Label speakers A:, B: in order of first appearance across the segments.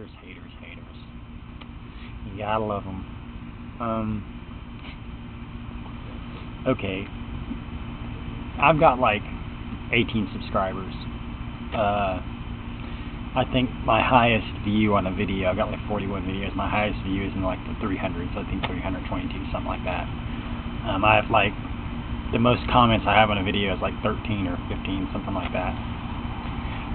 A: Haters, haters, haters. You gotta love them. Okay. I've got like 18 subscribers. I think my highest view on a video, I've got like 41 videos, my highest view is in like the 300s, I think 322, something like that. I have like, the most comments I have on a video is like 13 or 15, something like that.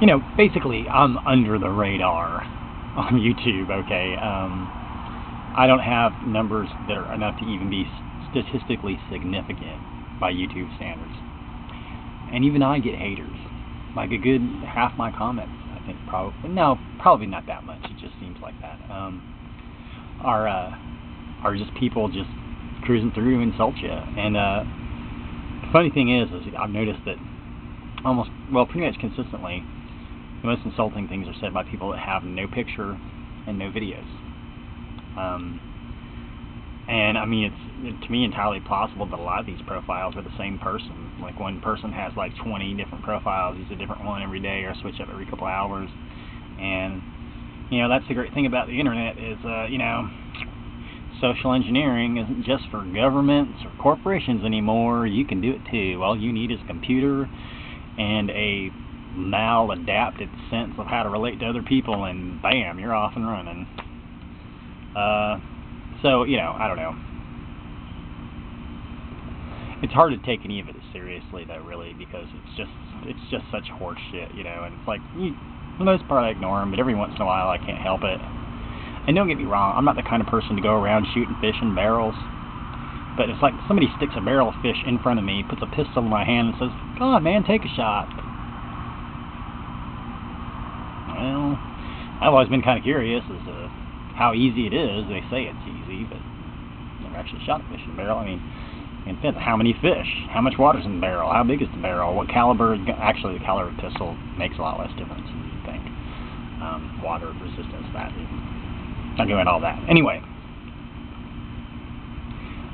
A: You know, basically, I'm under the radar on YouTube, okay? I don't have numbers that are enough to even be statistically significant by YouTube standards. And even I get haters. Like a good half my comments, I think, probably, no, probably not that much, it just seems like that, are just people just cruising through to insult you. And the funny thing is I've noticed that almost, well, pretty much consistently, the most insulting things are said by people that have no picture and no videos. And I mean, it's to me entirely plausible that a lot of these profiles are the same person. Like one person has like 20 different profiles, use a different one every day or switch up every couple hours. And you know, that's the great thing about the internet is you know, social engineering isn't just for governments or corporations anymore. You can do it too. All you need is a computer and a maladapted sense of how to relate to other people, and bam, you're off and running. So, you know, I don't know. It's hard to take any of it seriously, though, really, because it's just such horse shit, you know. And it's like, for the most part, I ignore them, but every once in a while, I can't help it. And don't get me wrong, I'm not the kind of person to go around shooting fish in barrels. But it's like somebody sticks a barrel of fish in front of me, puts a pistol in my hand, and says, "Come on, man, take a shot." Well, I've always been kind of curious as to how easy it is. They say it's easy, but I've never actually shot a fish in a barrel. I mean, it depends on how many fish, how much water's in the barrel, how big is the barrel, what caliber. Actually, the caliber of the pistol makes a lot less difference than you think. Water resistance, that. Not doing all that. Anyway.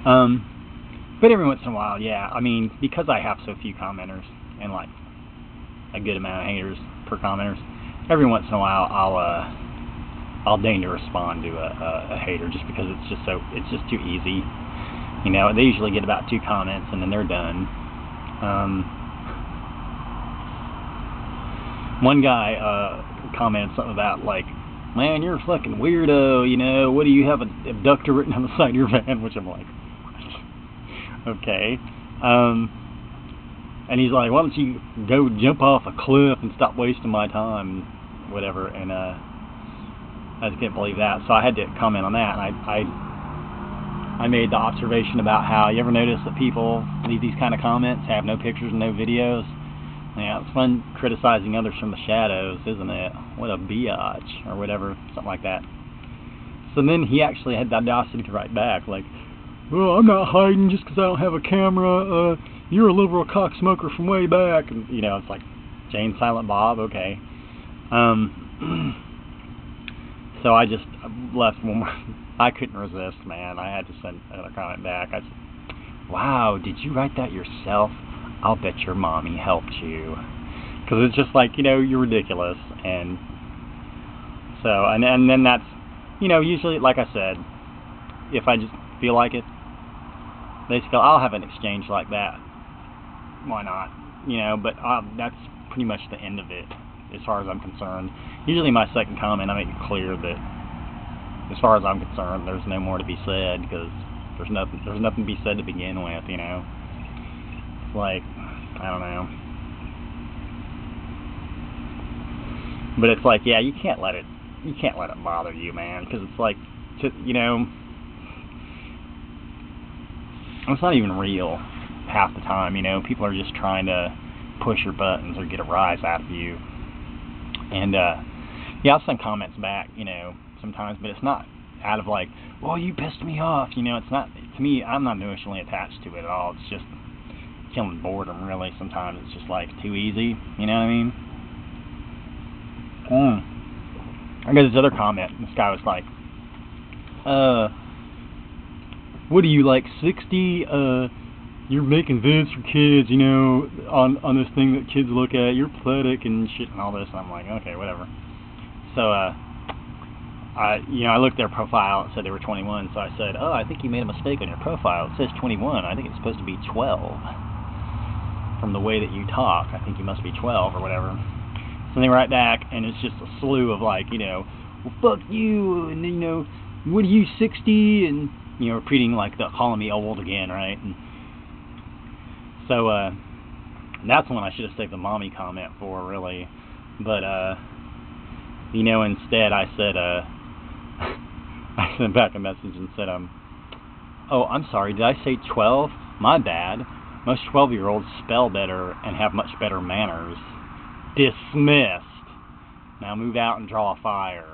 A: But every once in a while, yeah, I mean, because I have so few commenters and like a good amount of haters per commenters, every once in a while I'll deign to respond to a hater just because it's just too easy. You know, they usually get about 2 comments and then they're done. One guy commented something about like, "Man, you're a fucking weirdo, you know, what do you have an abductor written on the side of your van?" Which I'm like, okay. And he's like, "Why don't you go jump off a cliff and stop wasting my time," whatever. And I just can't believe that. So I had to comment on that. And I made the observation about how, you ever notice that people leave these kind of comments, have no pictures and no videos? Yeah, it's fun criticizing others from the shadows, isn't it? What a biatch, or whatever, something like that. So then he actually had the audacity to write back, like, "Well, I'm not hiding just because I don't have a camera. You're a liberal cocksmoker from way back." And, you know, it's like, Jane Silent Bob, okay. So I just left one more. I couldn't resist, man. I had to send another comment back. I said, "Wow, did you write that yourself? I'll bet your mommy helped you." Because it's just like, you know, you're ridiculous. And so, and then that's, you know, usually, like I said, if I just feel like it, basically, I'll have an exchange like that. Why not? You know, but that's pretty much the end of it, as far as I'm concerned. Usually my second comment, I make it clear that, as far as I'm concerned, there's no more to be said, because there's nothing to be said to begin with, you know. It's like, I don't know. But it's like, yeah, you can't let it bother you, man, because it's like, you know, it's not even real half the time, you know. People are just trying to push your buttons or get a rise out of you. And yeah, I'll send comments back, you know, sometimes, but it's not out of like, "Well, you pissed me off," you know. It's not, to me, I'm not emotionally attached to it at all. It's just killing boredom, really. Sometimes it's just like too easy, you know what I mean? I got this other comment. This guy was like, "What are you, like 60? You're making vids for kids, you know, on this thing that kids look at. You're pathetic and shit and all this." And I'm like, okay, whatever. So I looked at their profile. It said they were 21, so I said, "Oh, I think you made a mistake on your profile. It says 21. I think it's supposed to be 12. From the way that you talk, I think you must be 12 or whatever." So they write back, and it's just a slew of like, well, fuck you, and what are you, 60, and repeating like calling me old again, right? And so that's the one I should have saved the mommy comment for, really. But instead I said I sent back a message and said, "Oh, I'm sorry, did I say 12? My bad. Most 12-year-olds spell better and have much better manners. Dismissed. Now move out and draw a fire."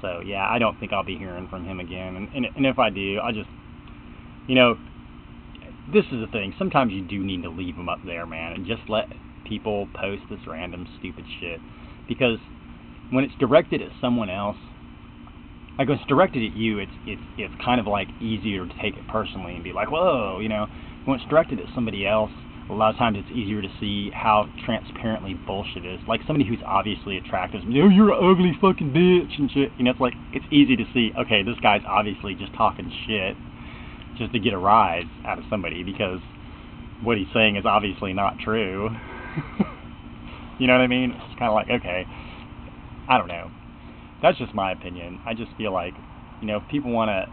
A: So, yeah, I don't think I'll be hearing from him again. And if I do, I just, this is the thing. Sometimes you do need to leave them up there, man, and just let people post this random stupid shit. Because when it's directed at someone else, like when it's directed at you, it's kind of like easier to take it personally and be like, whoa, When it's directed at somebody else, a lot of times it's easier to see how transparently bullshit it is. Like somebody who's obviously attractive, you're an ugly fucking bitch and shit. It's like, it's easy to see, okay, this guy's obviously just talking shit just to get a rise out of somebody because what he's saying is obviously not true. You know what I mean? It's kind of like, okay, I don't know. That's just my opinion. I just feel like, if people want to,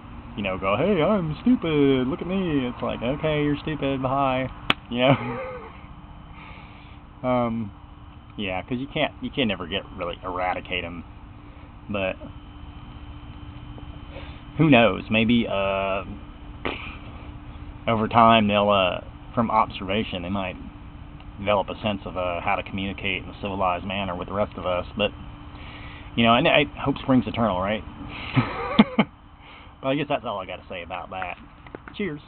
A: go, hey, I'm stupid, look at me. It's like, okay, you're stupid, bye. Yeah, because you can never really eradicate them. But who knows? Maybe over time they'll, from observation, they might develop a sense of how to communicate in a civilized manner with the rest of us. But and hope springs eternal, right? But I guess that's all I got to say about that. Cheers.